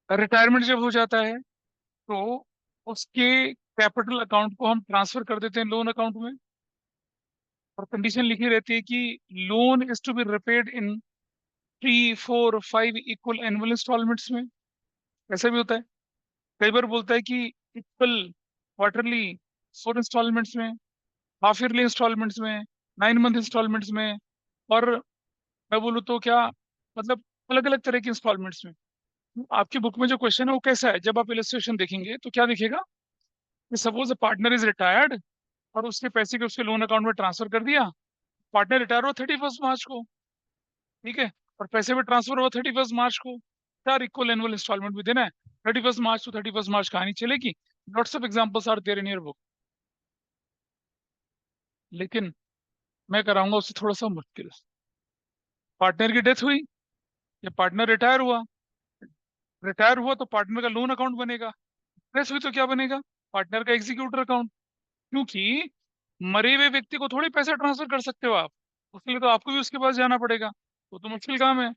Retirement जब हो जाता है तो उसके कैपिटल अकाउंट को हम ट्रांसफर कर देते हैं लोन अकाउंट में, और कंडीशन लिखी रहती है कि loan is to be repaid in 3, 4, 5 equal annual instalments में। ऐसा भी होता है, कई बार बोलता है कि इक्वल क्वार्टरली 4 इंस्टॉलमेंट्स में, हाफ ईयरली इंस्टॉलमेंट्स में, 9 मंथ इंस्टॉलमेंट्स में, और मैं बोलूँ तो क्या मतलब अलग अलग तरह के इंस्टॉलमेंट्स में। आपकी बुक में जो क्वेश्चन है वो कैसा है, जब आप इलस्ट्रेशन देखेंगे तो क्या दिखेगा कि सपोज पार्टनर इज रिटायर्ड और उसके पैसे को उसके लोन अकाउंट में ट्रांसफर कर दिया। पार्टनर रिटायर हुआ 31 मार्च को, ठीक है, और पैसे भी ट्रांसफर हुआ 31 मार्च को। 4 इक्वल एनुअल इंस्टॉलमेंट भी देना है। 31 मार्च टू 31 मार्च कहानी चलेगी। Lots of examples are there in your book, लेकिन मैं कराऊंगा उससे थोड़ा सा मुश्किल। पार्टनर की डेथ हुई या पार्टनर रिटायर हुआ, रिटायर हुआ तो पार्टनर का लोन अकाउंट बनेगा, डेथ हुई तो क्या बनेगा, पार्टनर का एग्जीक्यूटर अकाउंट। क्योंकि मरे हुए व्यक्ति को थोड़ी पैसा ट्रांसफर कर सकते हो आप, उसके लिए तो आपको भी उसके पास जाना पड़ेगा, वो तो मुश्किल काम है।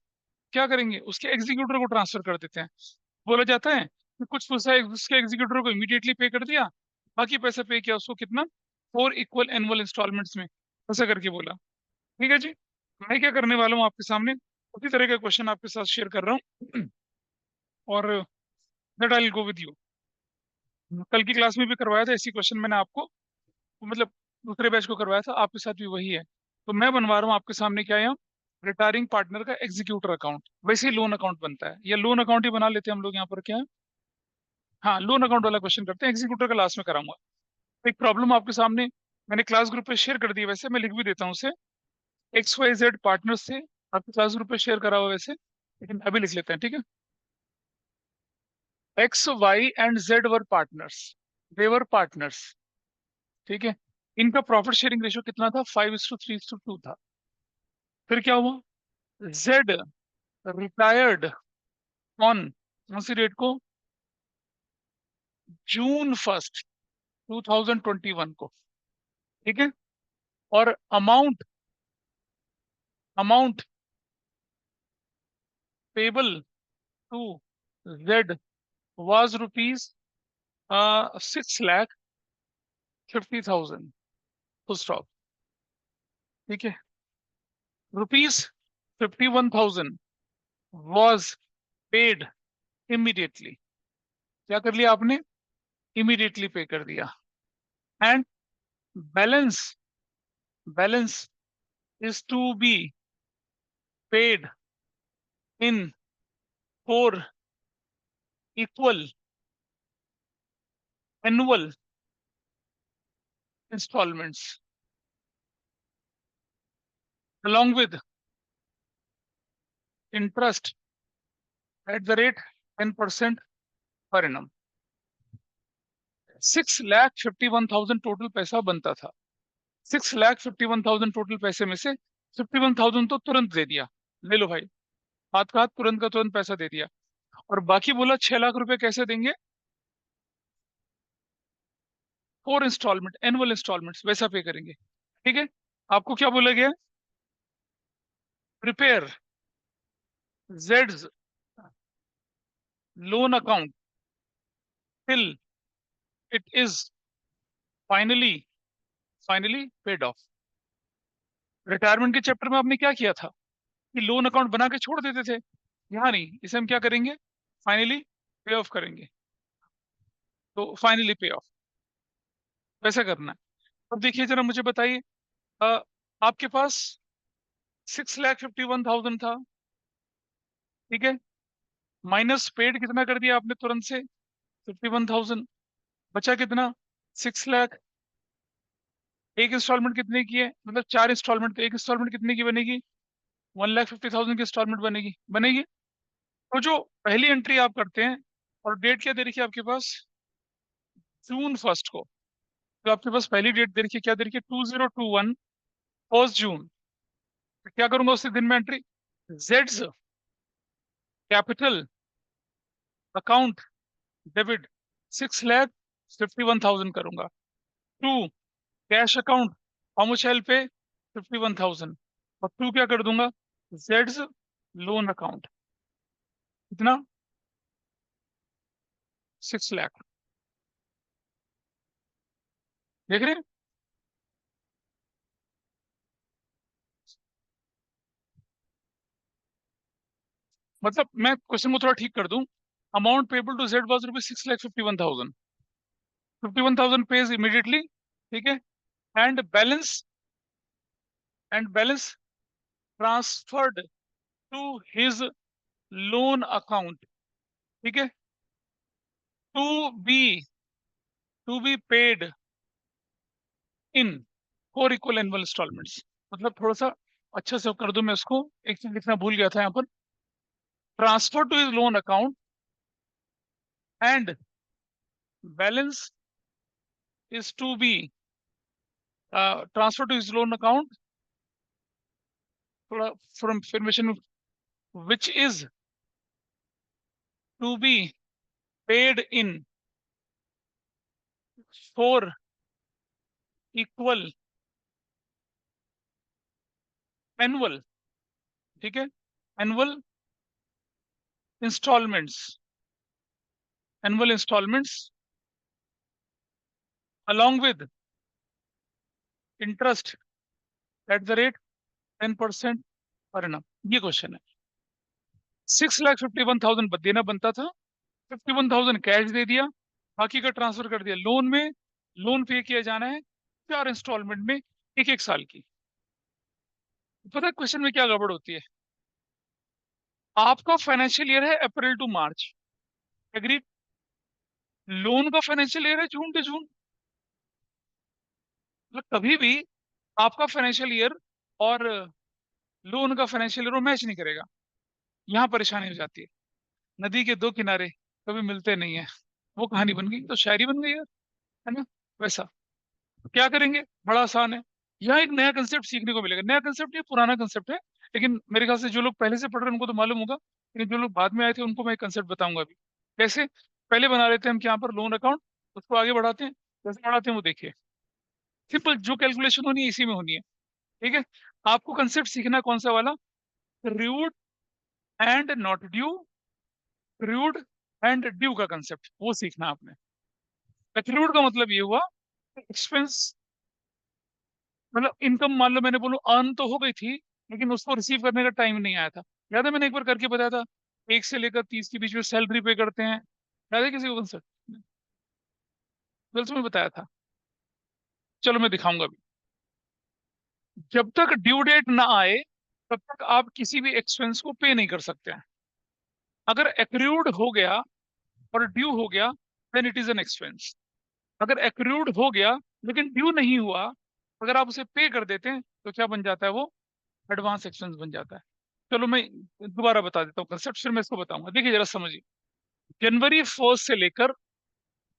क्या करेंगे, उसके एग्जीक्यूटर को ट्रांसफर कर देते हैं। बोला जाता है कि कुछ पैसा उसके एग्जीक्यूटर को इमीडिएटली पे कर दिया, बाकी पैसा पे किया उसको कितना, 4 इक्वल एनुअल इंस्टॉलमेंट्स में, ऐसा करके बोला। ठीक है जी। मैं क्या करने वाला हूँ आपके सामने उसी तरह का क्वेश्चन आपके साथ शेयर कर रहा हूँ और that I will go with you. कल की क्लास में भी करवाया था ऐसी क्वेश्चन मैंने आपको, मतलब दूसरे बैच को करवाया था, आपके साथ भी वही है। तो मैं बनवा रहा हूँ आपके सामने क्या है, रिटायरिंग पार्टनर का एग्जीक्यूटर अकाउंट। वैसे ही लोन अकाउंट बनता है, या लोन अकाउंट ही बना लेते हैं हम लोग यहाँ पर, क्या है, हाँ लोन अकाउंट वाला क्वेश्चन करते हैं, एग्जीक्यूटर का लास्ट में कराऊंगा। एक प्रॉब्लम आपके सामने मैंने क्लास ग्रुप पे शेयर कर दी, वैसे मैं लिख भी देता हूँ उसे। XYZ पार्टनर से आपके क्लास ग्रुप पे शेयर करा हुआ वैसे, लेकिन अभी लिख लेते हैं, ठीक है। X, Y and Z were partners, they were partners, ठीक है। इनका प्रॉफिट शेयरिंग रेशियो कितना था, 5:3:2 था। फिर क्या हुआ, जेड रिटायर्ड ऑन कौन सी डेट को, June 1, 2021 को, ठीक है। और amount amount payable to Z was ₹6,50,000, full stop, ठीक है। ₹51,000 वाज पेड इमीडिएटली, क्या कर लिया आपने, इमीडिएटली पे कर दिया। And balance balance is to be paid in 4 equal annual instalments along with interest at the rate 10% per annum। 6,51,000 total पैसा बनता था। 6,51,000 टोटल पैसे में से 51,000 तो तुरंत दे दिया, ले लो भाई, हाथ का हाथ, तुरंत का तुरंत पैसा दे दिया। और बाकी बोला 6 लाख रुपए कैसे देंगे, 4 इंस्टॉलमेंट एनुअल इंस्टॉलमेंट्स वैसा पे करेंगे, ठीक है। आपको क्या बोला गया, prepare Jades loan account till it is finally finally paid of. Retirement के चैप्टर में आपने क्या किया था कि लोन अकाउंट बना के छोड़ देते थे, यहाँ नहीं, इसे हम क्या करेंगे, फाइनली पे ऑफ करेंगे। तो फाइनली पे ऑफ वैसा करना है। अब देखिए जरा मुझे बताइए, अ, आपके पास 6,51,000 था, ठीक है, माइनस पेड कितना कर दिया आपने तुरंत से, 51,000, बचा कितना, 6 लाख। एक इंस्टॉलमेंट कितने की है, मतलब 4 इंस्टॉलमेंट, तो एक इंस्टॉलमेंट कितने की बनेगी, 1,50,000 की इंस्टॉलमेंट बनेगी बनेगी। तो जो पहली एंट्री आप करते हैं, और डेट क्या दे रखी है आपके पास, June 1 को, तो आपके पास पहली डेट दे रखी है, क्या दे रखी है, 2021 1 जून। तो क्या करूंगा उसी दिन में एंट्री, जेड्स कैपिटल अकाउंट डेबिट 6,51,000 करूंगा, to cash account how much help पे 51,000, और टू क्या कर दूंगा, जेड्स लोन अकाउंट, कितना, 6 लाख। देख रहे हैं? मतलब मैं क्वेश्चन को थोड़ा ठीक कर दूं। Amount payable to Z was ₹6,51,000। 51,000 pays immediately, ठीक है। And balance transferred to his loan account, ठीक है, to be to be paid in 4 equal annual instalments. मतलब थोड़ा सा अच्छा से कर दूं मैं इसको, एक चीज लिखना भूल गया था यहाँ पर। Transfer to his loan account and balance is to be transfer to his loan account, थोड़ा from information, which is to be paid in 4 equal annual, ठीक है, annual instalments, annual instalments along with interest at the rate 10% पर annum। ये question है। 6,51,000 देना बनता था, 51,000 cash दे दिया, बाकी का ट्रांसफर कर दिया लोन में। लोन पे किया जाना है 4 इंस्टॉलमेंट में, एक एक साल की। पता है क्वेश्चन में क्या गड़बड़ होती है? आपका फाइनेंशियल ईयर है अप्रैल टू मार्च, एग्री। लोन का फाइनेंशियल ईयर है जून टू जून। मतलब कभी भी आपका फाइनेंशियल ईयर और लोन का फाइनेंशियल ईयर मैच नहीं करेगा। यहाँ परेशानी हो जाती है। नदी के दो किनारे कभी मिलते नहीं है, वो कहानी बन गई तो शायरी बन गई यार, है ना? वैसा क्या करेंगे, बड़ा आसान है। यहाँ एक नया कंसेप्ट सीखने को मिलेगा। नया कंसेप्ट नहीं, पुराना कंसेप्ट है, लेकिन मेरे ख्याल से जो लोग पहले से पढ़ रहे हैं उनको तो मालूम होगा, लेकिन जो लोग बाद में आए थे उनको मैं एक कंसेप्ट बताऊंगा अभी। कैसे? पहले बना लेते हैं हम यहाँ पर लोन अकाउंट, उसको आगे बढ़ाते हैं। कैसे बढ़ाते हैं वो देखिए। सिंपल, जो कैलकुलेशन होनी है इसी में होनी है, ठीक है। आपको कंसेप्ट सीखना कौन सा वाला? Dude and not due, dude and due का कंसेप्ट वो सीखना आपने। एक्लूड का मतलब ये हुआ एक्सपेंस, मतलब इनकम मान लो मैंने बोलूं अर्न तो हो गई थी, लेकिन उसको रिसीव करने का टाइम नहीं आया था। याद है मैंने एक बार करके बताया था, 1 से लेकर 30 के बीच में सैलरी पे करते हैं। याद है किसी को कंसेप्ट? ट्वेल्थ में बताया था। चलो मैं दिखाऊंगा अभी। जब तक ड्यू डेट ना आए तब तक आप किसी भी एक्सपेंस को पे नहीं कर सकते हैं। अगर एक्रूड हो गया और ड्यू हो गया then it is an expense. अगर एक्रूड हो गया लेकिन ड्यू नहीं हुआ, अगर आप उसे पे कर देते हैं तो क्या बन जाता है वो? एडवांस एक्सपेंस बन जाता है। चलो मैं दोबारा बता देता हूँ कंसेप्ट, फिर मैं इसको बताऊंगा। देखिए जरा समझिए। जनवरी 1 से लेकर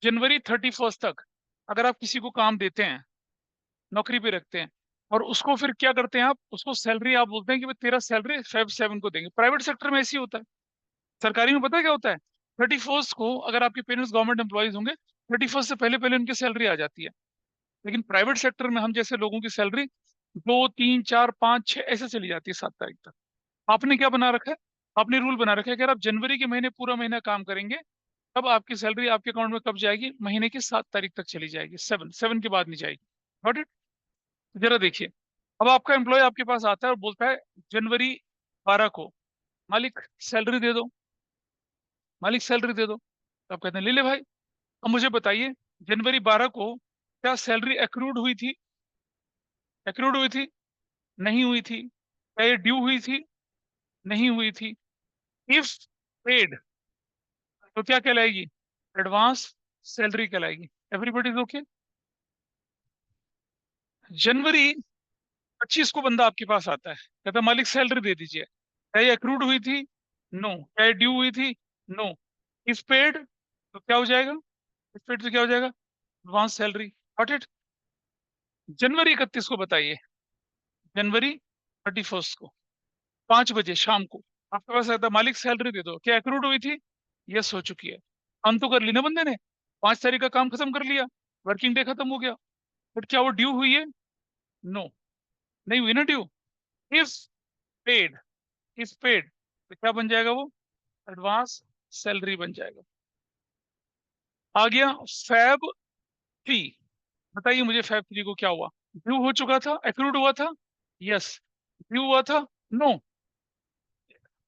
जनवरी 31 तक अगर आप किसी को काम देते हैं, नौकरी पे रखते हैं, और उसको फिर क्या करते हैं, आप उसको सैलरी आप बोलते हैं कि भाई तेरा सैलरी Feb 7 को देंगे। प्राइवेट सेक्टर में ऐसे ही होता है। सरकारी में पता है क्या होता है? 31 को अगर आपके पेरेंट्स गवर्नमेंट एम्प्लॉयज होंगे, 31 से पहले पहले उनकी सैलरी आ जाती है। लेकिन प्राइवेट सेक्टर में हम जैसे लोगों की सैलरी 2 3 4 5 6 ऐसे चली जाती है 7 तारीख तक। आपने क्या बना रखा है? आपने रूल बना रखा है कि अगर आप जनवरी के महीने पूरा महीना काम करेंगे तब आपकी सैलरी आपके अकाउंट में कब जाएगी? महीने की 7 तारीख तक चली जाएगी, 7 के बाद नहीं जाएगी। Got it? जरा देखिए। अब आपका एम्प्लॉय आपके पास आता है और बोलता है जनवरी 12 को मालिक सैलरी दे दो, मालिक सैलरी दे दो। तो आप कहते हैं ले ले भाई। अब मुझे बताइए, जनवरी 12 को क्या सैलरी एक्रूड हुई थी? एक्रूड हुई थी? नहीं हुई थी। क्या ये ड्यू हुई थी? नहीं हुई थी। इफ पेड तो क्या कहलाएगी? एडवांस सैलरी कहलाएगी। Everybody is okay? जनवरी 25 को बंदा आपके पास आता है, कहता है मालिक सैलरी दे दीजिए। क्या ये एक्रूड हुई थी? नो। क्या ये ड्यू हुई थी? नो। इफ पेड तो क्या हो जाएगा? इफ पेड तो क्या हो जाएगा? Advance salary. Got it? जनवरी 31 को बताइए। जनवरी 31 को 5 बजे शाम को आपके पास आता है, मालिक सैलरी दे दो। क्या एक्रूड हुई थी? यस हो चुकी है। काम तो कर ली ना बंदे ने, 5 तारीख का काम खत्म कर लिया, वर्किंग डे खत्म हो गया। बट क्या वो ड्यू हुई है? नो, नहीं हुई ना due. If paid, if paid तो क्या बन जाएगा वो? एडवांस सैलरी बन जाएगा। आ गया फैब 3। बताइए मुझे फैब 3 को क्या हुआ? ड्यू हो चुका था, एक्रूड हुआ था, यस। ड्यू हुआ था, नो।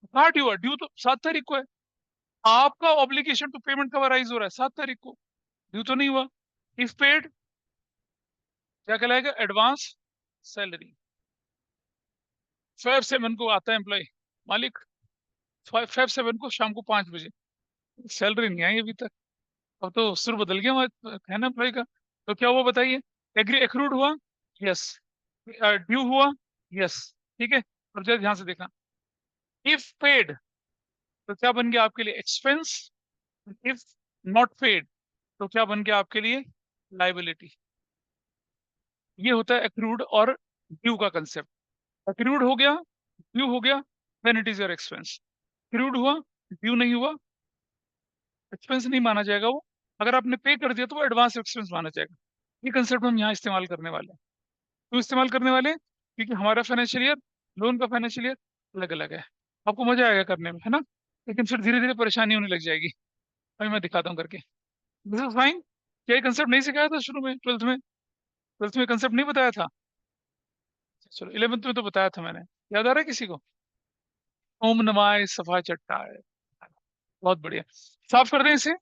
कहाँ ड्यू हुआ? ड्यू तो 7 तारीख को है। आपका ऑब्लिगेशन टू पेमेंट कब अराइज हो रहा है? 7 तारीख को। ड्यू तो नहीं हुआ। इफ पेड क्या कहलाएगा? Advance salary. Feb 7 को आता है एम्प्लॉय, मालिक, Feb 7 को शाम को 5 बजे। सैलरी नहीं आई अभी तक। अब तो सुर बदल गया हमारा, है ना एम्प्लॉय का। तो क्या हुआ बताइए? एग्री एक्रूड हुआ, यस। ड्यू हुआ, यस। ठीक है, और जरा ध्यान से देखना। इफ पेड तो क्या बन गया आपके लिए? एक्सपेंस। इफ नॉट पेड तो क्या बन गया आपके लिए? लाइबिलिटी। ये होता है एक्रूड और ड्यू का कंसेप्ट। एक्रूड हो गया, ड्यू हो गया, then it is your expense. Accrued हुआ, ड्यू नहीं हुआ, एक्सपेंस नहीं माना जाएगा वो। अगर आपने पे कर दिया तो वो एडवांस एक्सपेंस माना जाएगा। ये कंसेप्ट हम यहाँ इस्तेमाल करने वाले हैं। क्यों इस्तेमाल करने वाले हैं? क्योंकि हमारा फाइनेंशियल ईयर, लोन का फाइनेंशियल ईयर अलग अलग है। आपको मजा आएगा करने में, है ना? लेकिन फिर धीरे धीरे परेशानी होने लग जाएगी। अभी मैं दिखाता हूँ करके। This is fine. क्या ये कंसेप्ट नहीं सिखाया था शुरू में, ट्वेल्थ में? ट्वेल्थ में कंसेप्ट नहीं बताया था? चलो 11th में तो बताया था मैंने। याद आ रहा है किसी को? ओम नमाय सफा चट्टाय। बहुत बढ़िया। साफ कर दें इसे?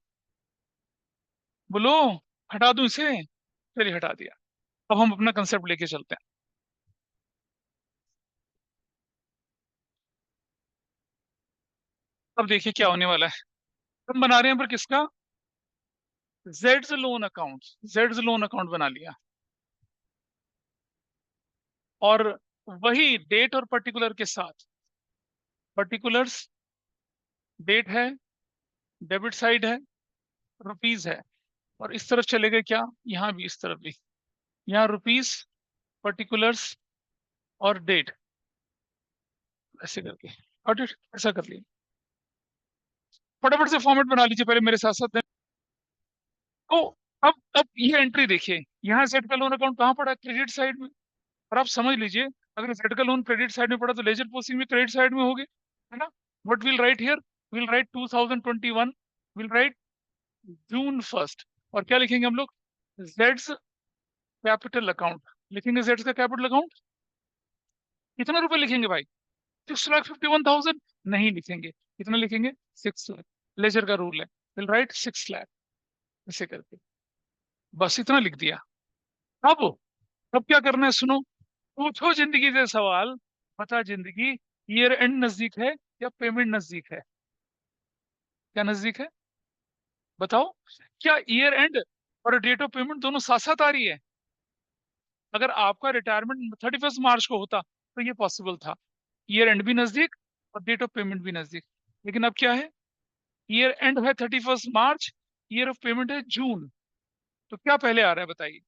बोलो, हटा दूं इसे? चलिए हटा दिया। अब हम अपना कंसेप्ट लेके चलते हैं। अब देखिए क्या होने वाला है। हम बना रहे हैं पर किसका? Jades loan account. Jades loan account बना लिया। और वही डेट और पर्टिकुलर के साथ। पर्टिकुलर्स, डेट है, डेबिट साइड है, रुपीज है। और इस तरफ चले गए क्या? यहाँ भी, इस तरफ भी। यहाँ रुपीज, पर्टिकुलर्स और डेट, ऐसे करके। और ऐसा कर लिया। फटाफट से फॉर्मेट बना लीजिए पहले मेरे साथ साथ। तो अब ये एंट्री देखिए। यहाँ जेड का लोन अकाउंट कहाँ पड़ा? क्रेडिट साइड में। और आप समझ लीजिए, अगर जेड का लोन क्रेडिट साइड में पड़ा तो लेजर पोस्टिंग भी क्रेडिट साइड में होगी, है ना? What will write here? Will write 2021, will write June 1। और क्या लिखेंगे हम लोग? Jades capital account. लिखेंगे जेड्स का कैपिटल अकाउंट। कितना रुपए लिखेंगे भाई? 6,51,000 नहीं लिखेंगे। कितना लिखेंगे? 6 लाख। लेजर का रूल है, विल राइट 6 लाख, ऐसे करके। बस इतना लिख दिया। अब अब क्या करना है सुनो। पूछो जिंदगी से सवाल। बता जिंदगी, ईयर एंड नजदीक है या पेमेंट नजदीक है? क्या नजदीक है? बताओ। क्या ईयर एंड और डेट ऑफ पेमेंट दोनों साथ साथ आ रही है? अगर आपका रिटायरमेंट 31 मार्च को होता तो ये पॉसिबल था। ईयर एंड भी नजदीक और डेट ऑफ पेमेंट भी नजदीक। लेकिन अब क्या है? ईयर एंड है 31 मार्च, ईयर ऑफ पेमेंट है जून। तो क्या पहले आ रहा है बताइए?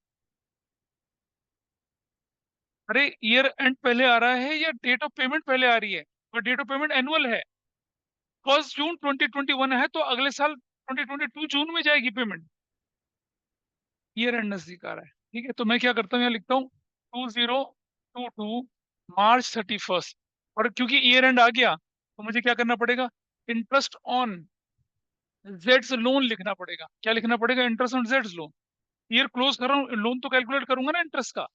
अरे ईयर एंड पहले आ रहा है या डेट ऑफ पेमेंट पहले आ रही है? और डेट ऑफ पेमेंट एनुअल है। 1 जून 2021 है तो अगले साल 2022 जून में जाएगी पेमेंट। ईयर एंड नजदीक आ रहा है, ठीक है। तो मैं क्या करता हूँ, यहाँ लिखता हूँ 2022 मार्च 31। और क्योंकि ईयर एंड आ गया तो मुझे क्या करना पड़ेगा? इंटरेस्ट ऑन जेड्स लोन लिखना पड़ेगा। क्या लिखना पड़ेगा? इंटरेस्ट ऑन जेड्स लोन। ईयर क्लोज कर रहा हूँ, लोन तो कैलकुलेट करूंगा ना इंटरेस्ट का।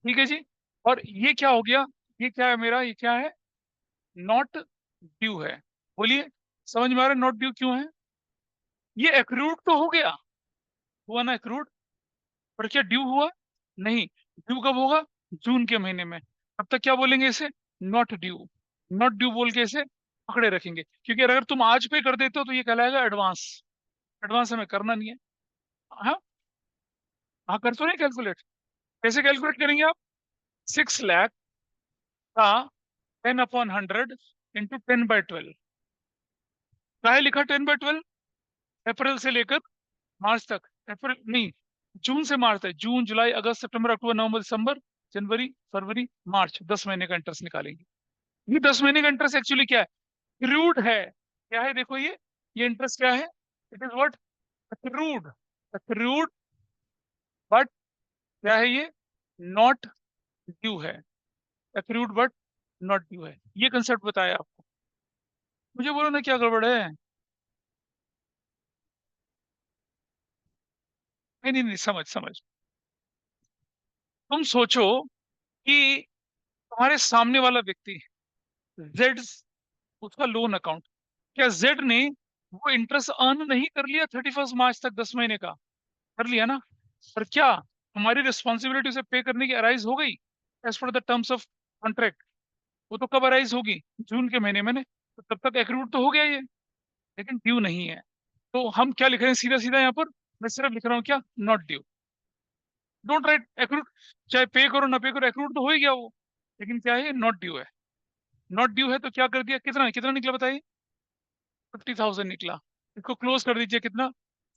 ठीक है जी। और ये क्या हो गया? ये क्या है मेरा? ये क्या है? नॉट ड्यू है। बोलिए, समझ में आ रहा है नॉट ड्यू क्यों है? ये एक्रूड तो हो गया, हुआ ना एक्रूड? पर क्या ड्यू हुआ? नहीं। ड्यू कब होगा? जून के महीने में। अब तक क्या बोलेंगे इसे? Not due. नॉट ड्यू बोल के इसे पकड़े रखेंगे, क्योंकि अगर तुम आज पे कर देते हो तो ये कहलाएगा एडवांस। एडवांस हमें करना नहीं है। हाँ, हाँ कर तो नहीं कैलकुलेट। कैसे कैलकुलेट करेंगे आप? 6 लाख का 10/100 इंटू 10/12। क्या है लिखा 10/12? अप्रैल से लेकर मार्च तक। अप्रैल नहीं, जून से मार्च तक। जून, जुलाई, अगस्त, सितंबर, अक्टूबर, नवंबर, दिसंबर, जनवरी, फरवरी, मार्च। 10 महीने का इंटरेस्ट निकालेंगे। ये 10 महीने का इंटरेस्ट एक्चुअली क्या है? क्रूड है। क्या है देखो ये इंटरेस्ट क्या है? It is what? Crude. Crude, but क्या है ये? नॉट ड्यू है। एक्रूड बट नॉट ड्यू है। ये कंसेप्ट बताया आपको। मुझे बोलो ना क्या गड़बड़ है? नहीं नहीं नहीं, समझ समझ। तुम सोचो कि तुम्हारे सामने वाला व्यक्ति जेड, उसका लोन अकाउंट, क्या जेड ने वो इंटरेस्ट अर्न नहीं कर लिया 31 मार्च तक, 10 महीने का कर लिया ना? पर क्या हमारी रिस्पॉन्सिबिलिटी उसे पे करने की अराइज हो गई as per the terms of contract? वो तो कब अराइज होगी? जून के महीने में ने, तो तब तक एक्रूड तो हो गया ये, लेकिन ड्यू नहीं है। तो हम क्या लिख रहे हैं सीधा सीधा यहाँ पर? मैं सिर्फ लिख रहा हूँ क्या, not due. Don't write accrued, चाहे पे करो ना पे करो, एक्रूड तो हो ही गया वो, लेकिन क्या है, नॉट ड्यू है। नॉट ड्यू है तो क्या कर दिया, कितना कितना निकला बताइए? 50,000 निकला। इसको क्लोज कर दीजिए, कितना,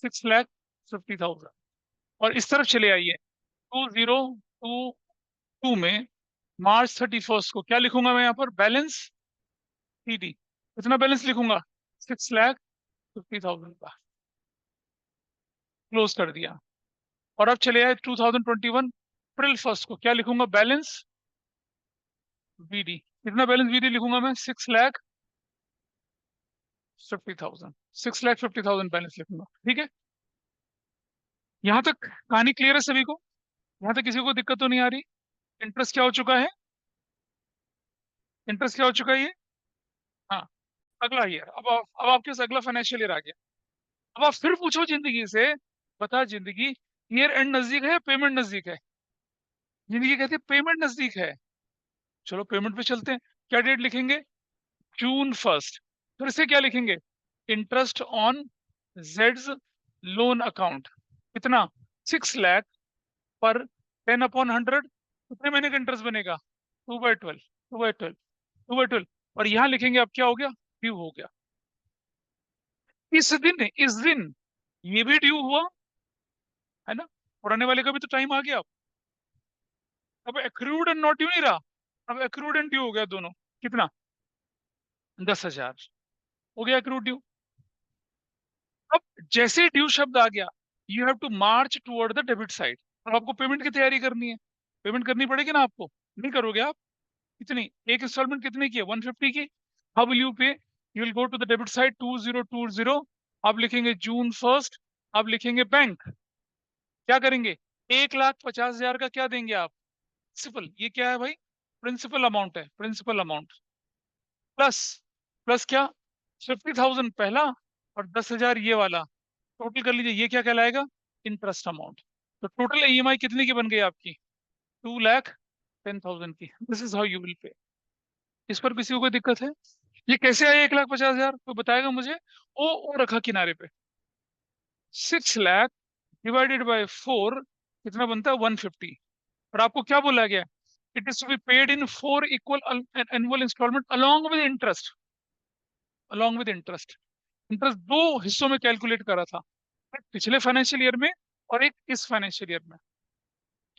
6,50,000। और इस तरफ चले आइए, 2022 में March 31 को क्या लिखूंगा मैं यहाँ पर, बैलेंस टीडी, कितना बैलेंस लिखूंगा, 6,50,000 का। क्लोज कर दिया। और अब चले आए 2021 अप्रैल 1 को, क्या लिखूंगा, बैलेंस बीडी, कितना बैलेंस बीडी लिखूंगा मैं, 6,50,000, 6,50,000 बैलेंस लिखूंगा। ठीक है, यहाँ तक कहानी क्लियर है सभी को? यहाँ तक किसी को दिक्कत तो नहीं आ रही? इंटरेस्ट क्या हो चुका है, इंटरेस्ट क्या हो चुका है ये? हाँ, अगला ईयर, अब आपके पास अगला फाइनेंशियल ईयर आ गया। अब आप फिर पूछो जिंदगी से, बता जिंदगी, ईयर एंड नजदीक है या पेमेंट नजदीक है? जिंदगी कहती है पेमेंट नजदीक है। चलो पेमेंट पे चलते हैं। क्या डेट लिखेंगे, June 1। फिर से क्या लिखेंगे, इंटरेस्ट ऑन जेड्स लोन अकाउंट, कितना, 6 लाख पर 10/100, कितने महीने का इंटरेस्ट बनेगा, 2/12, 2/12, 2/12। और यहाँ लिखेंगे, अब क्या हो गया, ड्यू हो गया। इस दिन ये भी ड्यू हुआ, है ना? पुराने वाले का भी तो टाइम आ गया। अब एक्रूड एंड नॉट ड्यू नहीं रहा, अब एक्रूड एंड ड्यू हो गया दोनों। कितना, 10,000 हो गया एक्रूड ड्यू। अब जैसे ड्यू शब्द आ गया, you have to march toward the debit side. अब आपको पेमेंट की तैयारी करनी है, पेमेंट करनी पड़ेगी ना आपको, नहीं करोगे आप? कितनी, एक इंस्टॉलमेंट कितने की है, 150 की। How will you pay, you will go to the debit side 2020। आप लिखेंगे June 1। आप लिखेंगे बैंक, क्या करेंगे, 1,50,000 का क्या देंगे आप, प्रिंसिपल। ये क्या है भाई, प्रिंसिपल अमाउंट है, प्रिंसिपल अमाउंट प्लस, प्लस क्या, 50,000 पहला और 10,000 ये वाला, टोटल कर लीजिए, ये क्या कहलाएगा, इंटरेस्ट अमाउंट। तो टोटल ईएमआई कितने की बन गई आपकी, 2,10,000 की। This is how you will pay. इस पर किसी को कोई दिक्कत है? ये कैसे आया 1,50,000, कोई बताएगा मुझे? ओ रखा किनारे पे, 6 लाख डिवाइडेड बाय 4, कितना बनता है, 150। और आपको क्या बोला गया, it is to be paid in 4 equal annual installment along with interest, along with interest. Interest दो हिस्सों में कैलकुलेट करा था, एक पिछले फाइनेंशियल ईयर में और एक इस फाइनेंशियल ईयर में।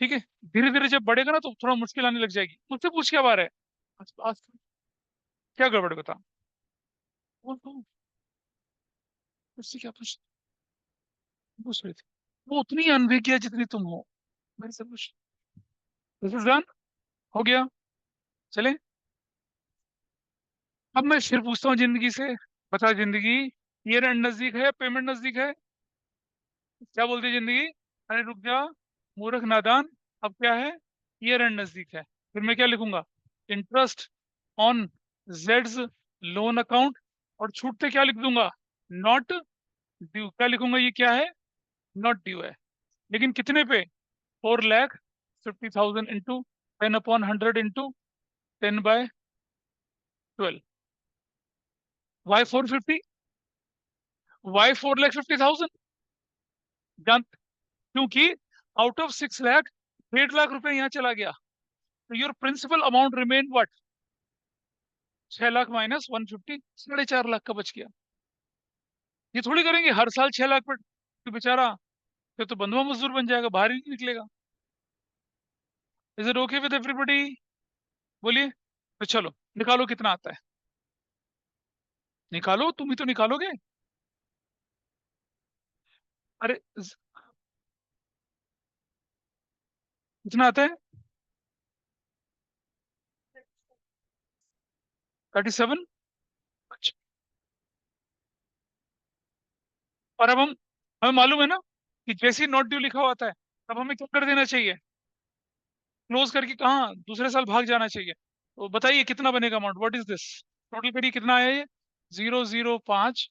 ठीक है, धीरे धीरे जब बढ़ेगा ना तो थोड़ा मुश्किल आने लग जाएगी। मुझसे पूछ क्या बात है, आज क्या गड़बड़ बता, बोल तो, उससे क्या पूछ रही थी? वो उतनी अनभिज्ञ है जितनी तुम हो, मेरे से पूछ। दिस इज डन, हो गया, चले। अब मैं फिर पूछता हूँ जिंदगी से, बता जिंदगी, ईयर एंड नजदीक है, पेमेंट नजदीक है, क्या बोलती है जिंदगी? अरे रुक जा मूर्ख नादान, अब क्या है, ईयर एंड नजदीक है। फिर मैं क्या लिखूंगा, इंटरेस्ट ऑन जेड्स लोन अकाउंट, और छूटते क्या लिख दूंगा, नॉट ड्यू। क्या लिखूंगा, ये क्या है, नॉट ड्यू है। लेकिन कितने पे, 4,50,000 इंटू 10/100 इंटू 10/12। वाई 450, वाई 4,50,000, जान, क्योंकि आउट ऑफ 6 लाख 1.5 लाख रुपए यहाँ चला गया, तो your principal amount remain what, 6 lakh minus 150, 4.5 lakh का बच गया। ये थोड़ी करेंगे हर साल 6 लाख पर, तो बेचारा फिर तो बंधुआ मजदूर बन जाएगा, बाहर ही नहीं निकलेगा। Is it okay with everybody? बोलिए। तो चलो निकालो कितना आता है, निकालो, तुम ही तो निकालोगे। अरे कितना आता है, 37। अच्छा, और अब हम, हमें मालूम है ना, कि जैसे ही नॉट ड्यू लिखा होता है तब हमें क्या कर देना चाहिए, क्लोज करके कहाँ दूसरे साल भाग जाना चाहिए। तो बताइए कितना बनेगा amount, what is this, total करिए कितना आया ये, 005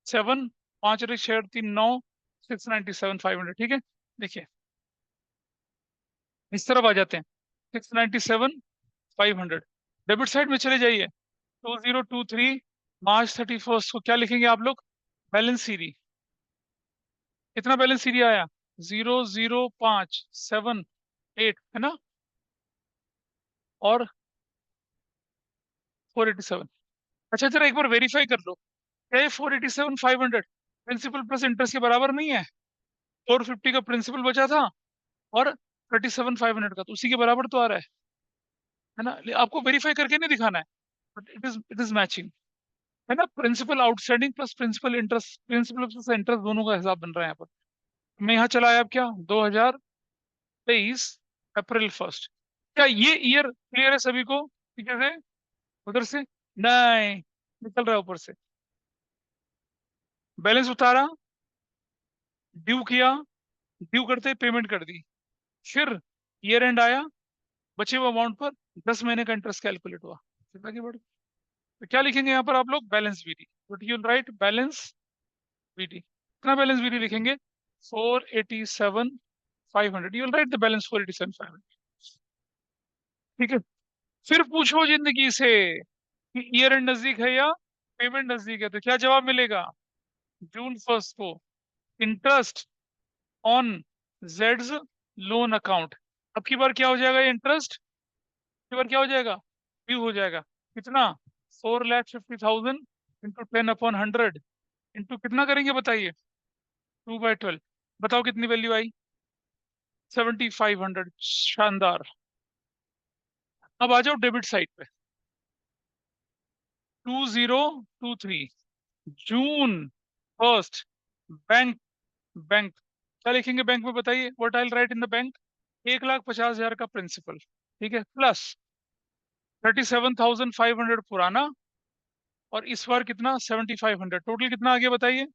7, 5 और 6 और 3 9, 697 500, ठीक है। देखिए इस तरफ आ जाते हैं, 697 500, डेबिट साइड में चले जाइए, 2023 मार्च 31 को क्या लिखेंगे आप लोग, बैलेंस सीरी, कितना बैलेंस सीरी आया, 00578 है ना, और 487। अच्छा जरा एक बार वेरीफाई कर लो, क्या ये 487 500 प्रिंसिपल प्लस इंटरेस्ट के बराबर नहीं है, 450 का प्रिंसिपल बचा था और 37 500 का, तो उसी के बराबर तो आ रहा है ना, आपको वेरीफाई करके नहीं दिखाना है, बट इट इज मैचिंग, है ना, principal outstanding plus principal interest, principal plus interest दोनों का हिसाब बन रहा है यहाँ पर। मैं यहाँ चला आया अब क्या, 2023 अप्रैल 1, क्या ये ईयर क्लियर है सभी को, ठीक है, उधर से नहीं निकल रहा है ऊपर से, बैलेंस उतारा, ड्यू किया, ड्यू करते पेमेंट कर दी, फिर ईयर एंड आया, बचे हुए अमाउंट पर 10 महीने का इंटरेस्ट कैलकुलेट हुआ, कितना की बढ़, तो क्या लिखेंगे यहाँ पर आप लोग, balance BD, but you write balance BD, कितना बैलेंस बीडी लिखेंगे, 487 500, यू राइट द बैलेंस 487 500, ठीक है। फिर पूछो जिंदगी से कि ईयर एंड नजदीक है या पेमेंट नजदीक है, तो क्या जवाब मिलेगा, जून 1 को इंटरेस्ट ऑन जेड्स लोन अकाउंट, अब की बार क्या हो जाएगा ये इंटरेस्ट, की बार क्या हो जाएगा, ड्यू हो जाएगा, कितना, 4,50,000 इंटू 10/100, इंटू कितना करेंगे बताइए, 2/12, बताओ कितनी वैल्यू आई, 7,500, शानदार। अब आ जाओ डेबिट साइड पे, 2023 जून 1, बैंक, बैंक क्या लिखेंगे बैंक में बताइए, what I right in the bank, 1,50,000 का प्रिंसिपल, ठीक है, प्लस 37,500 पुराना, और इस बार कितना 7,500, टोटल कितना आ गया बताइए,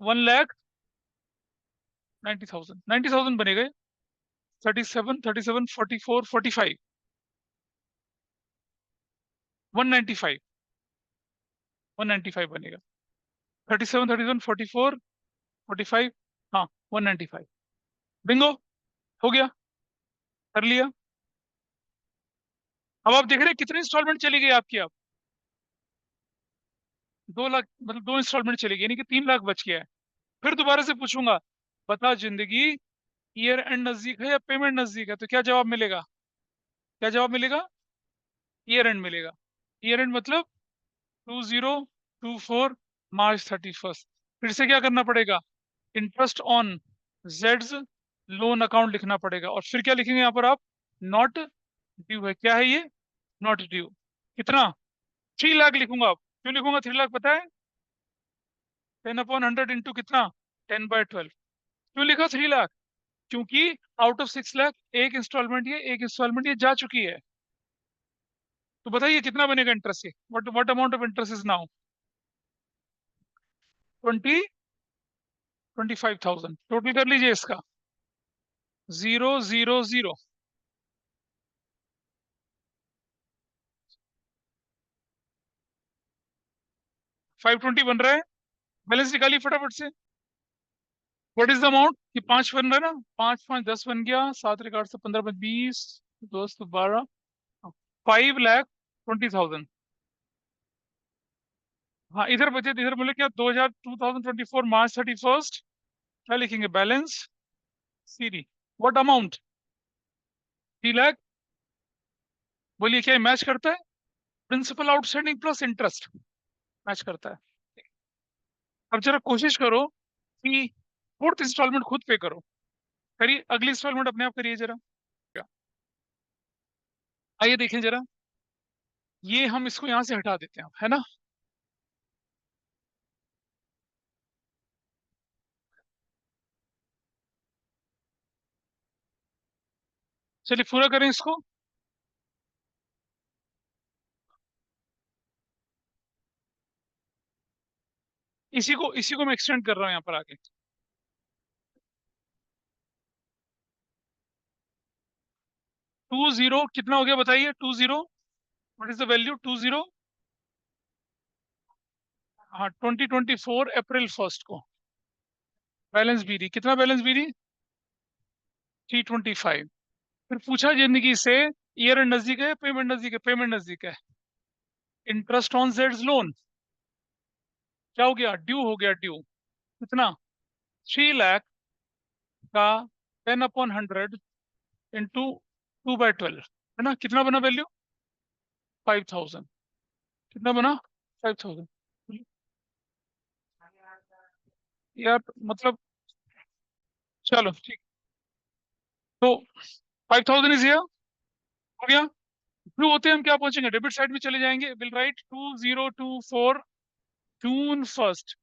1,90,000 बनेगा, 37 37 44 45, 195, 195 बनेगा, 37 37 44 45, हाँ 195, बिंगो, हो गया, कर लिया। अब आप देख रहे हैं कितनी इंस्टॉलमेंट चली गई आपकी, अब 2 लाख, मतलब 2 इंस्टॉलमेंट चली गई, यानी कि 3 लाख बच गया है। फिर दोबारा से पूछूंगा, बता जिंदगी, ईयर एंड नजदीक है या पेमेंट नजदीक है, तो क्या जवाब मिलेगा, क्या जवाब मिलेगा, ईयर एंड मिलेगा, ईयर एंड मतलब 2024 मार्च 31। फिर से क्या करना पड़ेगा, इंटरेस्ट ऑन जेड्स लोन अकाउंट लिखना पड़ेगा, और फिर क्या लिखेंगे यहाँ पर आप, नॉट ड्यू है, क्या है ये, नॉट ड्यू, कितना, 3 लाख लिखूंगा, अब क्यों लिखूंगा 3 लाख पता है, 10/100 इंटू कितना, 10/12, क्यों लिखा 3 लाख, क्योंकि आउट ऑफ 6 लाख एक इंस्टॉलमेंट, ये एक इंस्टॉलमेंट ये जा चुकी है, तो बताइए कितना बनेगा इंटरेस्ट, ये what amount of interest is now, 25,000, total कर लीजिए इसका, 0 0 0, 520 बन रहा है, बैलेंस निकालिए फटाफट से, व्हाट इज द अमाउंट, ये 5 बन रहा है ना, 5 5 10 बन गया, 7 8 8 से 15 20, 2 12, 5,20,000, हाँ इधर बचे, इधर बोले क्या, 2024 मार्च 31, क्या लिखेंगे, बैलेंस सीरी, व्हाट अमाउंट, 3 लाख, बोलिए क्या मैच करता है, principal outstanding plus interest match करता है। अब जरा कोशिश करो कि फोर्थ इंस्टॉलमेंट खुद पे करो, करिए अगली इंस्टॉलमेंट अपने आप करिए जरा, आइए देखें जरा, ये हम इसको यहाँ से हटा देते हैं, है ना, चलिए पूरा करें इसको, इसी को मैं एक्सटेंड कर रहा हूँ यहाँ पर आगे। 20 कितना हो गया बताइए? 20 व्हाट इज द वैल्यू? 20, हाँ, 2024 अप्रैल 1 को बैलेंस बीडी कितना? Balance BD 325। फिर पूछा जिंदगी से ईयर एंड नजदीक है, पेमेंट नजदीक है? पेमेंट नजदीक है। इंटरेस्ट ऑन जेड्स लोन क्या हो गया? ड्यू हो गया। ड्यू कितना? 3 लाख का 10/100 इंटू 2/12 है ना? कितना बना वैल्यू? 5,000। कितना बना? 5,000। यार मतलब, चलो ठीक। तो 5,000 इज हियर, हो गया। फिर होते हम क्या पहुंचेंगे? डेबिट साइड में चले जाएंगे। Will write 2024 June 1।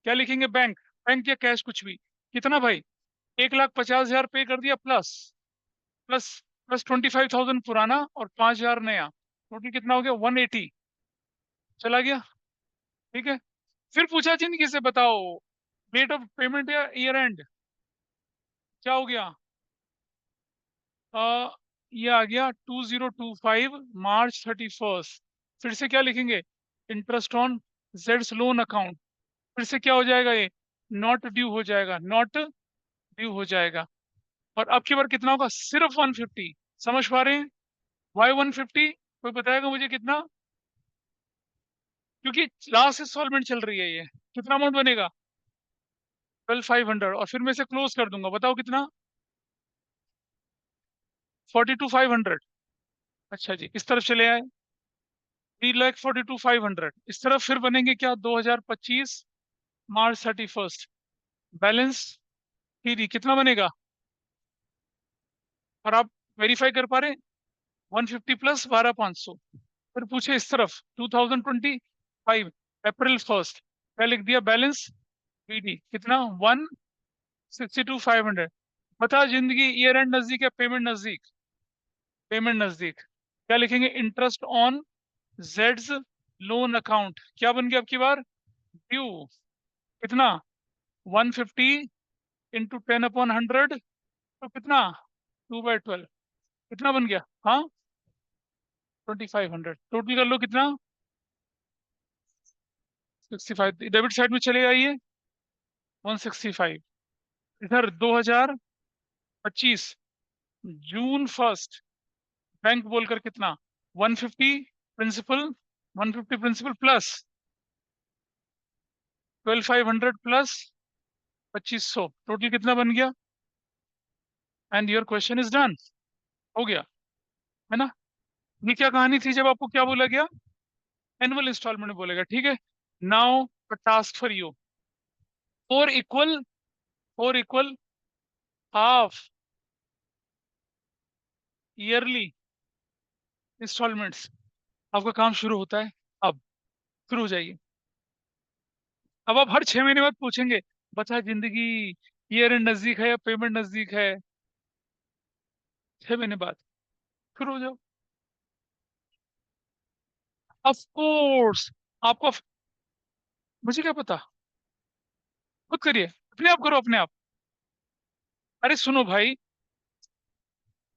क्या लिखेंगे? बैंक। बैंक या कैश, कुछ भी। कितना भाई? 1,50,000 पे कर दिया, प्लस प्लस प्लस 25,000 पुराना और 5,000 नया। टोटल कितना हो गया? 180। चला गया। ठीक है। फिर पूछा जिंदगी से बताओ डेट ऑफ पेमेंट या ईयर एंड क्या हो गया? आ, ये आ गया 2025 March 31। फिर से क्या लिखेंगे? इंटरेस्ट ऑन जेड्स लोन अकाउंट। फिर से क्या हो जाएगा? ये नॉट ड्यू हो जाएगा। नॉट ड्यू हो जाएगा। और अब की बार कितना होगा? सिर्फ 150। समझ पा रहे हैं? वाई 150? कोई बताएगा मुझे कितना? क्योंकि लास्ट इंस्टॉलमेंट चल रही है ये। कितना अमाउंट बनेगा? 12,500। और फिर मैं इसे क्लोज कर दूंगा। बताओ कितना? 42,500। अच्छा जी, इस तरफ चले आए। 3,42,500। इस तरफ फिर बनेंगे क्या? 2025 March 31 बैलेंस थ्री कितना बनेगा? और आप वेरीफाई कर पा रहे हैं? 150 प्लस 12,500। फिर पूछे इस तरफ 2025 अप्रैल 1 क्या लिख दिया? बैलेंस बीडी कितना? 162,500। बता जिंदगी, ईयर एंड नजदीक है, पेमेंट नजदीक? पेमेंट नजदीक। क्या लिखेंगे? इंटरेस्ट ऑन जेड्स लोन अकाउंट क्या बन गया अब की बार? ड्यू कितना? 150 इंटू 10/100 तो कितना? 2/12 कितना बन गया? हाँ, 2,500। टोटल कर लो कितना? 65। डेबिट साइड में चले आइए। 165। इधर 2025 June 1 बैंक बोलकर कितना? 150 principal. 150 principal plus 12,500 plus 2,500 total कितना बन गया? And your question is done. हो गया, है ना? ये क्या कहानी थी जब आपको क्या बोला गया? एनुअल इंस्टॉलमेंट में बोलेगा। ठीक है। Now task for you. Four equal four equal half yearly installments. आपका काम शुरू होता है अब। शुरू हो जाइए। अब आप हर 6 महीने बाद पूछेंगे, बता जिंदगी, ईयर एंड नजदीक है या पेमेंट नजदीक है? 6 महीने बाद शुरू हो जाओ। Of course. आपको मुझे क्या पता? खुद करिए, अपने आप करो, अपने आप। अरे सुनो भाई,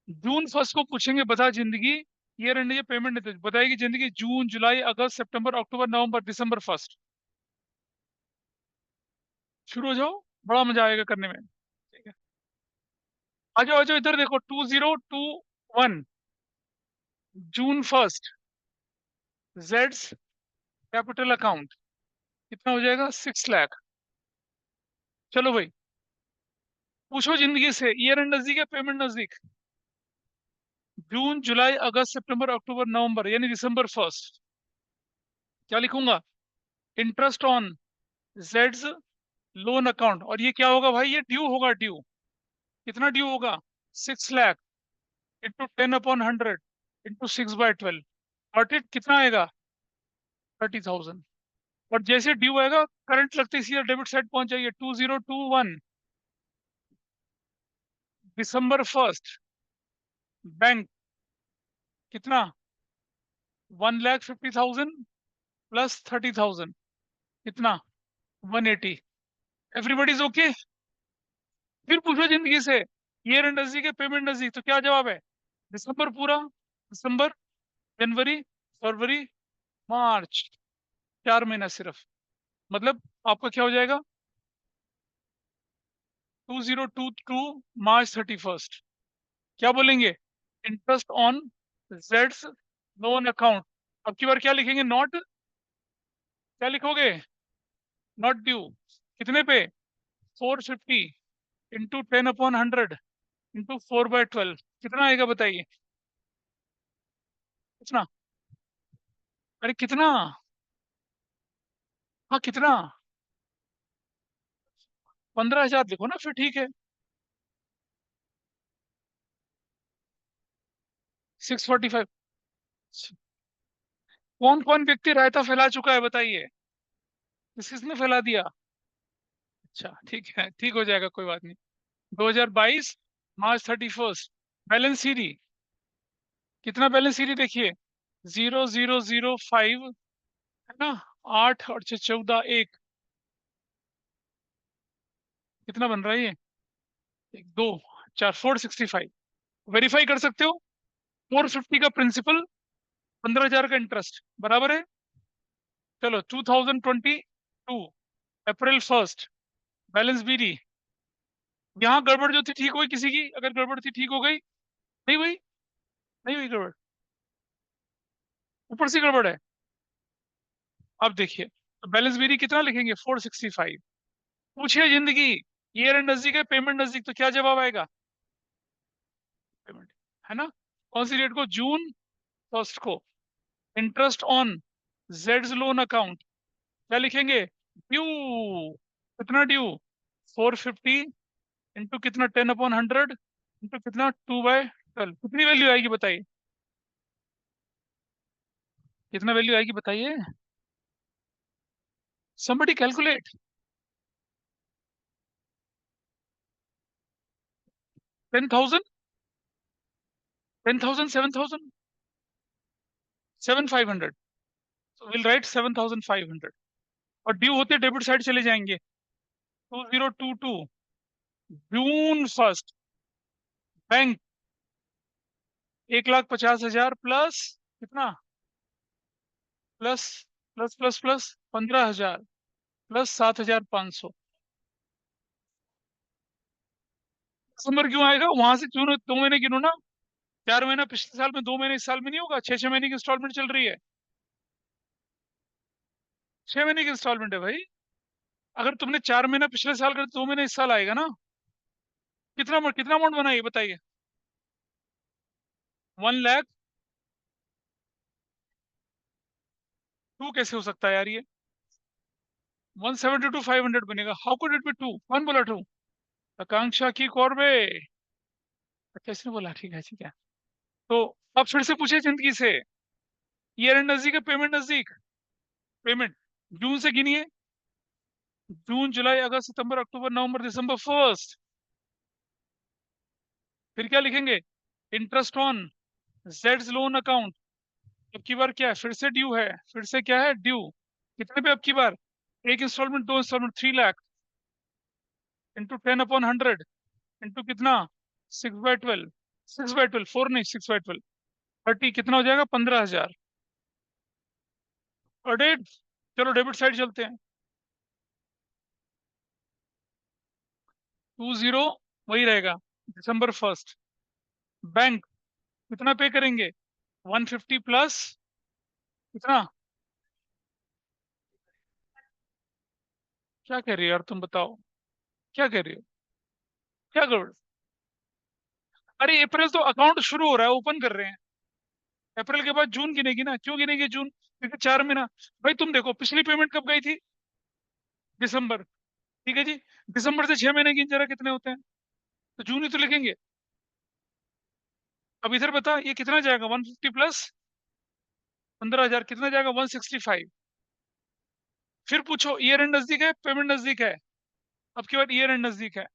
June 1 को पूछेंगे बता जिंदगी, ईयर एंड या पेमेंट नहीं, बताएगी जिंदगी जून जुलाई अगस्त सितंबर अक्टूबर नवंबर दिसंबर 1। शुरू हो जाओ, बड़ा मजा आएगा करने में। ठीक है। आ जाओ इधर देखो। 2021 June 1 जेड्स कैपिटल अकाउंट कितना हो जाएगा? 6 लाख। चलो भाई, पूछो जिंदगी से ईयर एंड नजदीक है, पेमेंट नजदीक? जून जुलाई अगस्त सितंबर अक्टूबर नवंबर यानी दिसंबर 1। क्या लिखूंगा? इंटरेस्ट ऑन जेड्स लोन अकाउंट। और ये क्या होगा भाई? ये ड्यू होगा। ड्यू कितना ड्यू होगा? 6 लाख इंटू 10/100 इंटू 6/12। और कितना आएगा? 30,000। और जैसे ड्यू आएगा करंट लगते सीधा डेबिट साइड पहुंच जाइए। 2021 December 1 बैंक कितना? 1,50,000 प्लस 30,000 कितना? 180। Everybody is okay. फिर पूछो जिंदगी से, ईयर एंड नजदीक है, पेमेंट नजदीक, तो क्या जवाब है? दिसंबर पूरा, दिसंबर, जनवरी, फरवरी, मार्च, 4 महीना सिर्फ। मतलब आपका क्या हो जाएगा? 2022 मार्च 31st। क्या बोलेंगे? इंटरेस्ट ऑन जेड्स लोन अकाउंट। अब की बार क्या लिखेंगे? नॉट, क्या लिखोगे? Not due. कितने पे? 450 इंटू 10/100 इंटू 4/12, कितना आएगा बताइए? कितना? अरे कितना? हाँ कितना? 15,000 लिखो ना, फिर ठीक है। 645। कौन कौन व्यक्ति रायता फैला चुका है बताइए? किसने फैला दिया? अच्छा ठीक है, ठीक हो जाएगा, कोई बात नहीं। 2022 मार्च 31st, बैलेंस सीरी। कितना बैलेंस सीरी देखिए? 0005, है ना? 8 और 6 14, 1। कितना बन रहा है ये? 1 2 4, 465। वेरीफाई कर सकते हो। 450 का प्रिंसिपल, 15,000 का इंटरेस्ट, बराबर है। चलो 2022 अप्रैल 1, बैलेंस बीडी। यहाँ गड़बड़ जो थी ठीक हुई किसी की? अगर गड़बड़ थी ठीक हो गई? नहीं हुई? नहीं हुई गड़बड़? ऊपर से गड़बड़ है। अब देखिए, तो बैलेंस बीडी कितना लिखेंगे? 465। पूछिए जिंदगी, ईयर एंड नजदीक है, पेमेंट नजदीक, तो क्या जवाब आएगा? पेमेंट, है ना? कौन सी डेट को? जून 1 को। इंटरेस्ट ऑन जेड्स लोन अकाउंट, क्या लिखेंगे? ड्यू। कितना ड्यू? 450 इंटू कितना? 10/100 इंटू कितना? 2/12, कितनी वैल्यू आएगी बताइए? कितना वैल्यू आएगी बताइए? somebody calculate. 10,000, 10,000, 7,000, 7,500। so we'll write 7,500। और ड्यू होते डेबिट साइड चले जाएंगे। 2022 जून 1, बैंक 1,50,000 प्लस कितना? Plus plus plus plus 15,000 plus 7,500। दिसंबर क्यों आएगा? वहां से जून 2 महीने गिनो ना। 4 महीना पिछले साल में, 2 महीने इस साल में नहीं होगा? 6 6 महीने की इंस्टॉलमेंट चल रही है। 6 महीने की इंस्टॉलमेंट है भाई। अगर तुमने 4 महीना पिछले साल कर, 2 महीने इस साल आएगा ना। कितना कितना अमाउंट बनाइए बताइए? 1 लाख। 2 कैसे हो सकता है यार ये? 172 500 बनेगा। How could it be 2? कौन बोला 2? आकांक्षा की कौरबे। कैसे बोला? ठीक है ठीक है। तो अब फिर से पूछे जिंदगी से, ईयर एंड नजदीक है, पेमेंट नजदीक? पेमेंट जून से गिनिए। जून जुलाई अगस्त सितंबर अक्टूबर नवंबर दिसंबर 1। फिर क्या लिखेंगे? इंटरेस्ट ऑन जेड्स लोन अकाउंट। अब की बार क्या है? फिर से ड्यू है। फिर से क्या है? ड्यू। कितने पे अब की बार? एक installment, 2 installment, 3 lakh into 10/100 into कितना? 6/12। 6/12, 4 नहीं, 6/12, 30, कितना हो जाएगा? 15,000। और डेट, चलो डेबिट साइड चलते हैं। 20 वही रहेगा, दिसंबर 1। बैंक कितना पे करेंगे? 150 प्लस कितना? क्या कह रही हो यार तुम, बताओ क्या कह रही हो? क्या करो? अरे अप्रैल तो अकाउंट शुरू हो रहा है, ओपन कर रहे हैं। अप्रैल के बाद जून गिनेगी ना। क्यों गिनेगी जून? क्योंकि 4 महीना। भाई तुम देखो, पिछली पेमेंट कब गई थी? दिसंबर। ठीक है जी। दिसंबर से 6 महीने गिन जरा, कितने होते हैं? तो जून ही तो लिखेंगे। अब इधर बता, ये कितना जाएगा? 150 प्लस 15,000, कितना जाएगा? 165। फिर पूछो, ईयर एंड नजदीक है, पेमेंट नजदीक है? अब की बार ईयर एंड नजदीक है।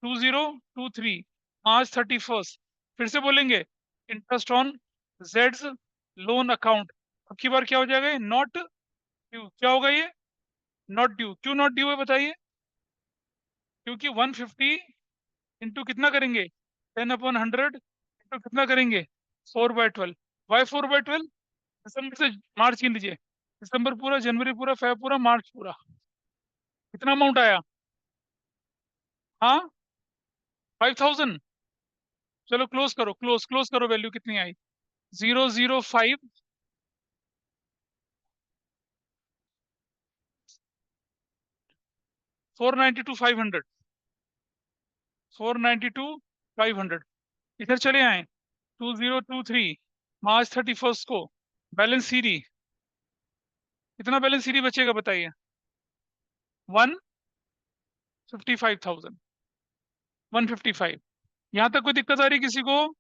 2023 मार्च 31। फिर से बोलेंगे, इंटरेस्ट ऑन जेड्स लोन अकाउंट। अब की बार क्या हो जाएगा? Not due. क्या होगा ये? नॉट ड्यू, क्यों नॉट ड्यू है बताइए? क्योंकि 150 इंटू कितना करेंगे, 10/100 इंटू कितना करेंगे, 4/12। वाई 4/12? दिसंबर से मार्च गिन लीजिए, दिसंबर पूरा, जनवरी पूरा, फेब पूरा, मार्च पूरा, कितना अमाउंट आया? हाँ, 5000। चलो क्लोज करो, क्लोज क्लोज करो, वैल्यू कितनी आई? 005, 492,500, 492,500। इधर चले आए, 2023 मार्च 31 को बैलेंस सीडी, कितना बैलेंस सीडी बचेगा बताइए? 155,000, 155। यहां तक कोई दिक्कत आ रही किसी को?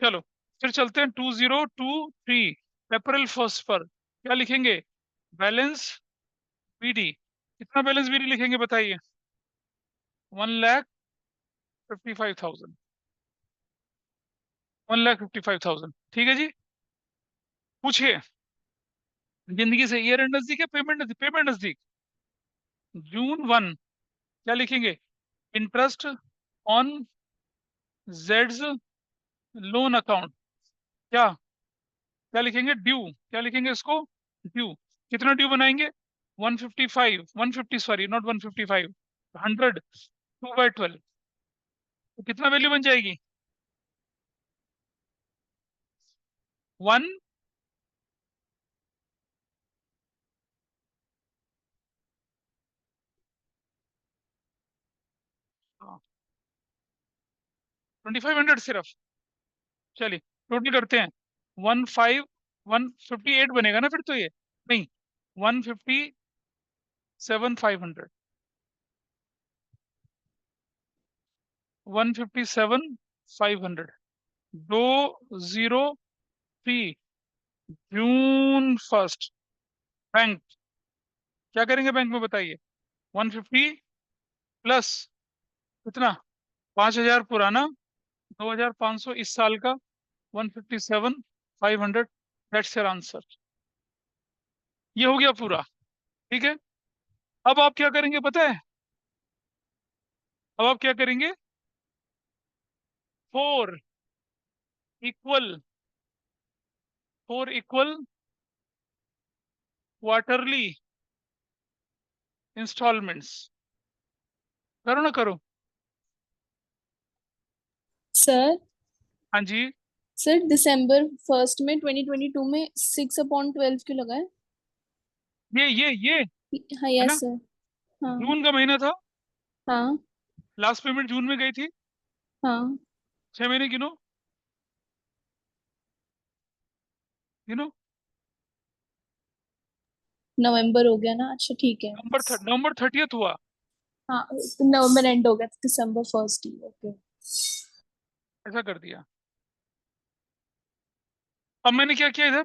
चलो फिर चलते हैं 2023 अप्रैल 1 पर, क्या लिखेंगे? बैलेंस बीडी, कितना बैलेंस बीडी लिखेंगे बताइए? 1,55,000, 1,55,000। ठीक है जी, पूछिए। जिंदगी से ईयर एंड नजदीक है, पेमेंट नजदीक, पेमेंट नजदीक। जून 1 क्या लिखेंगे? इंटरेस्ट ऑन जेड्स लोन अकाउंट, क्या क्या लिखेंगे? ड्यू, क्या लिखेंगे इसको? ड्यू। कितना ड्यू बनाएंगे? 155, 150, सॉरी नॉट 155, 100, 2/12, तो कितना वैल्यू बन जाएगी? 1, 2500 सिर्फ। चलिए टोटल करते हैं, 15158 बनेगा ना फिर तो ये, नहीं, 157,500, 157,500, 203 जून 1, बैंक, क्या करेंगे बैंक में बताइए? 150 प्लस कितना, 5,000 पुराना, 2,500 इस साल का, 157,500, दैट्स योर आंसर। ये हो गया पूरा, ठीक है। अब आप क्या करेंगे पता है? अब आप क्या करेंगे? 4 इक्वल, 4 इक्वल क्वार्टरली इंस्टॉलमेंट्स, करो ना करो। सर हाँ जी, सर दिसंबर 1 में 2022 में 6/12 क्यों लगा है? ये हाँ है यस ना, सर। हाँ जून का महीना था, हाँ लास्ट पेमेंट जून में गई थी, हाँ 6 महीने गिनो, गिनो। नवंबर हो गया ना, अच्छा ठीक है। नवंबर 30th हुआ। हाँ तो नवंबर एंड हो गया तो दिसंबर 1 ही, ओके। ऐसा कर दिया। अब मैंने क्या किया इधर,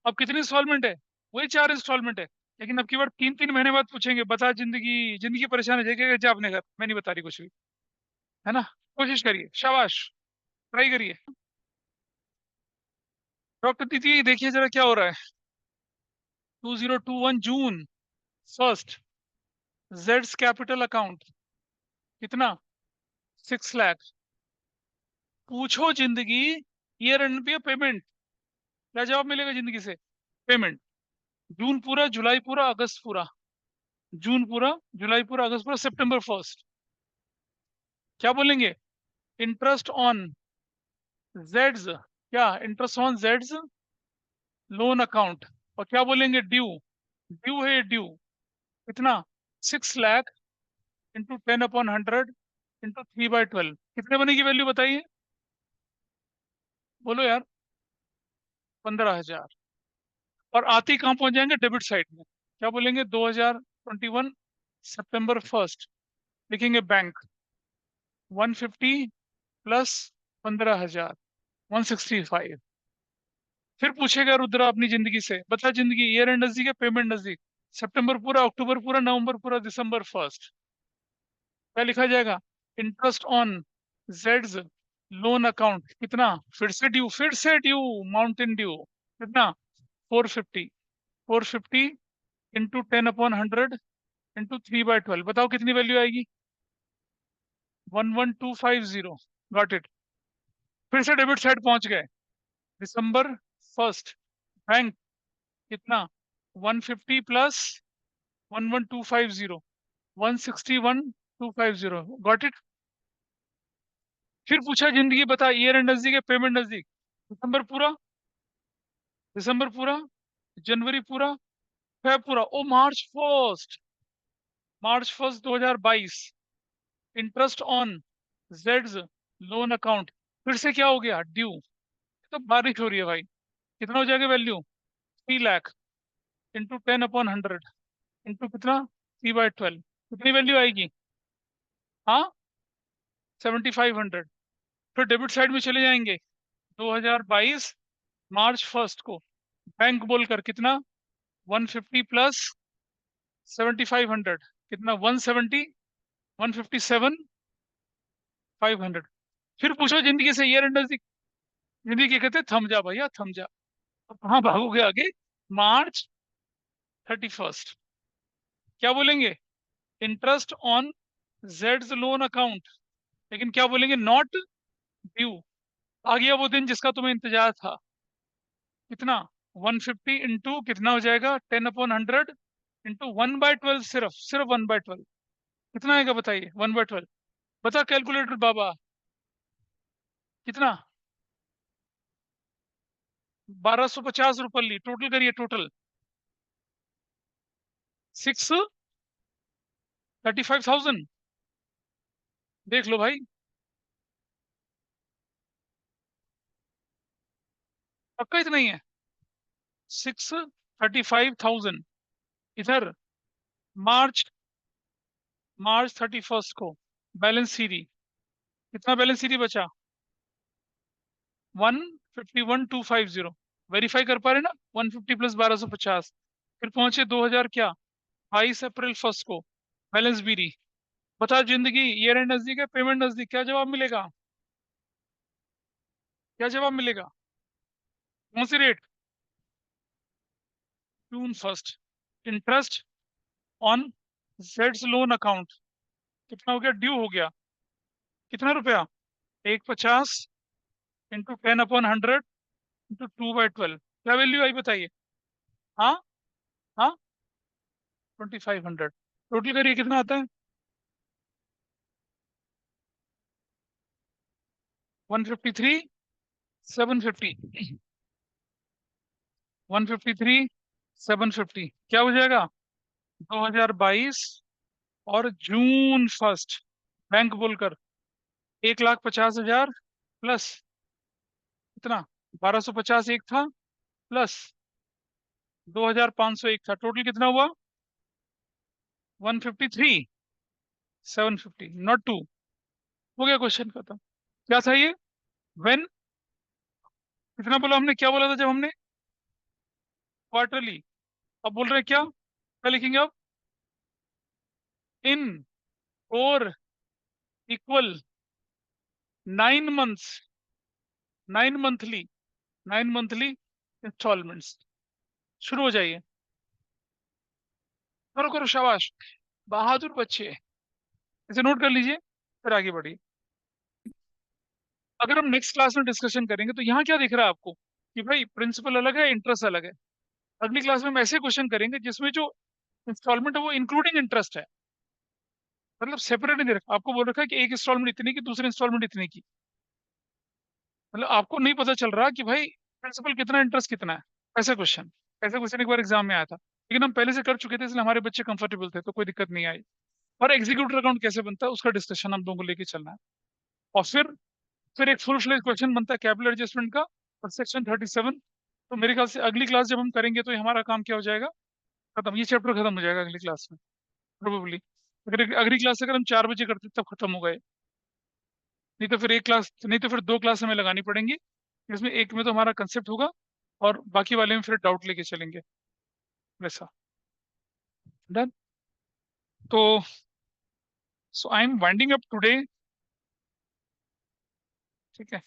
अब कितनी इंस्टॉलमेंट है? वही 4 इंस्टॉलमेंट है, लेकिन अब की बार 3-3 महीने बाद पूछेंगे, बता जिंदगी, जिंदगी परेशान हो जाएगी, जा अपने घर, मैं नहीं बता रही कुछ भी, है ना। कोशिश करिए, शाबाश, ट्राई करिए। डॉक्टर दीदी देखिए जरा क्या हो रहा है। 2021 जून 1, जेड्स कैपिटल अकाउंट, कितना? 6 लाख। पूछो जिंदगी, ईयर एंड पे पेमेंट, क्या जवाब मिलेगा जिंदगी से? पेमेंट, जून पूरा, जुलाई पूरा, अगस्त पूरा, जून पूरा, जुलाई पूरा, अगस्त पूरा, September 1, क्या बोलेंगे? इंटरेस्ट ऑन जेड्स, क्या इंटरेस्ट ऑन जेड्स लोन अकाउंट, और क्या बोलेंगे? ड्यू, ड्यू है ड्यू, कितना? 6 लाख इंटू 10/100 इंटू 3/12, कितने बनेगी वैल्यू बताइए? बोलो यार, 15,000। और आते ही कहाँ पहुंच जाएंगे? डेबिट साइड में, क्या बोलेंगे? 2021 September 1 लिखेंगे बैंक, 150 प्लस 15,000, 165। फिर पूछेगा रुद्रा अपनी जिंदगी से, बता जिंदगी, ईयर एंड नजदीक है, पेमेंट नजदीक, सितंबर पूरा, अक्टूबर पूरा, नवंबर पूरा, December 1, क्या लिखा जाएगा? इंटरेस्ट ऑन जेड्स लोन अकाउंट, कितना? फिर से ड्यू, फिर से ड्यू, माउंटेन ड्यू, कितना? 450, 450 इंटू 10/100 इंटू 3/12, बताओ कितनी वैल्यू आएगी? 11250। Got it. फिर से डेबिट साइड पहुंच गए। December 1st, बैंक कितना? 150 प्लस 11250, 161,250। Got it. फिर पूछा जिंदगी बता, ईयर एंड नजदीक है, पेमेंट नजदीक। दिसंबर पूरा, दिसंबर पूरा, जनवरी पूरा, फेब पूरा, ओ मार्च 1, मार्च 1 2022, इंटरेस्ट ऑन जेड्स लोन अकाउंट। फिर से क्या हो गया? ड्यू। तो बारिश हो रही है भाई। कितना हो जाएगा वैल्यू? 3 लाख इंटू 10/100 इंटू कितना? 3/12, कितनी वैल्यू आएगी? हाँ, 7500। फिर डेबिट साइड में चले जाएंगे। 2022 मार्च 1 को बैंक बोलकर कितना? 150 प्लस 7500, कितना? 170, 157,500। फिर पूछो जिंदगी से, ईयर एंड नजदीक। जिंदगी क्या कहते? थम जा भैया, थम जा। अब कहाँ भागोगे आगे? मार्च 31, क्या बोलेंगे? इंटरेस्ट ऑन जेड्स लोन अकाउंट, लेकिन क्या बोलेंगे? Not due. आ गया वो दिन जिसका तुम्हें इंतजार था। कितना? 150 इंटू कितना हो जाएगा? 10/100 इंटू 1/12, सिर्फ सिर्फ 1/12। कितना आएगा बताइए? 1/12। बता कैलकुलेटर बाबा, कितना? 1250 रुपये। टोटल करिए, टोटल 635,000। देख लो भाई, पक्का इतना ही है। 635,000 इधर। मार्च मार्च 31 को बैलेंस सीरी, कितना बैलेंस सीरी बचा? 151,250। वेरीफाई कर पा रहे ना? 150 प्लस 1250। फिर पहुंचे 2000 क्या? 22 अप्रैल 1 को बैलेंस बीरी। बता जिंदगी, ईयर एंड नजदीक है, पेमेंट नजदीक, क्या जवाब मिलेगा? क्या जवाब मिलेगा? कौन सी रेट? June 1, इंटरेस्ट ऑन जेड्स लोन अकाउंट कितना हो गया? ड्यू हो गया। कितना रुपया? 150 इंटू 10/100 इंटू 2/12, क्या वैल्यू आई बताइए? हाँ, हाँ, 2500। टोटल करिए कितना आता है? 153,750। 153,750 क्या हो जाएगा? 2022 और June 1 बैंक बोलकर 1,50,000 प्लस कितना? 1250 एक था, प्लस 2,500 एक था। टोटल कितना हुआ? 153,750, नॉट टू। हो गया क्वेश्चन खत्म। क्या था ये? व्हेन, कितना बोला हमने? क्या बोला था जब हमने? क्वार्टरली। अब बोल रहे हैं क्या? क्या लिखेंगे अब? इन 4 = 9 मंथ्स, 9 मंथली, 9 मंथली इंस्टॉलमेंट्स। शुरू हो जाइए। करो करो, शाबाश, बहादुर बच्चे। इसे नोट कर लीजिए, फिर आगे बढ़िए। अगर हम नेक्स्ट क्लास में डिस्कशन करेंगे तो यहाँ क्या दिख रहा है आपको? कि भाई प्रिंसिपल अलग है, इंटरेस्ट अलग है। अगली क्लास में हम ऐसे क्वेश्चन करेंगे जिसमें जो इंस्टॉलमेंट है वो इंक्लूडिंग इंटरेस्ट है, मतलब सेपरेट नहीं रखा। आपको बोल रखा है कि एक इंस्टॉलमेंट इतनी की, दूसरी इंस्टॉलमेंट इतनी की। मतलब आपको नहीं पता चल रहा कि भाई प्रिंसिपल कितना, इंटरेस्ट कितना है। ऐसा क्वेश्चन एक बार एग्जाम में आया था, लेकिन हम पहले से कर चुके थे, इसलिए हमारे बच्चे कंफर्टेबल थे, तो कोई दिक्कत नहीं आई। और एग्जीक्यूटिव अकाउंट कैसे बनता है उसका डिस्कशन हम लोगों को लेके चलना है। और फिर एक फुल फ्लेज क्वेश्चन बनता है कैपिटल एडजस्टमेंट का, और सेक्शन 37। तो मेरे ख्याल से अगली क्लास जब हम करेंगे तो ये हमारा काम क्या हो जाएगा? खत्म, ये चैप्टर खत्म हो जाएगा अगली क्लास में प्रोबेबली। अगर अगली क्लास अगर हम 4 बजे करते तब खत्म हो गए। नहीं तो फिर 2 क्लास हमें लगानी पड़ेंगी। इसमें एक में तो हमारा कंसेप्ट होगा, और बाकी वाले में फिर डाउट लेके चलेंगे, वैसा। डन। तो so I am winding up today. ठीक है।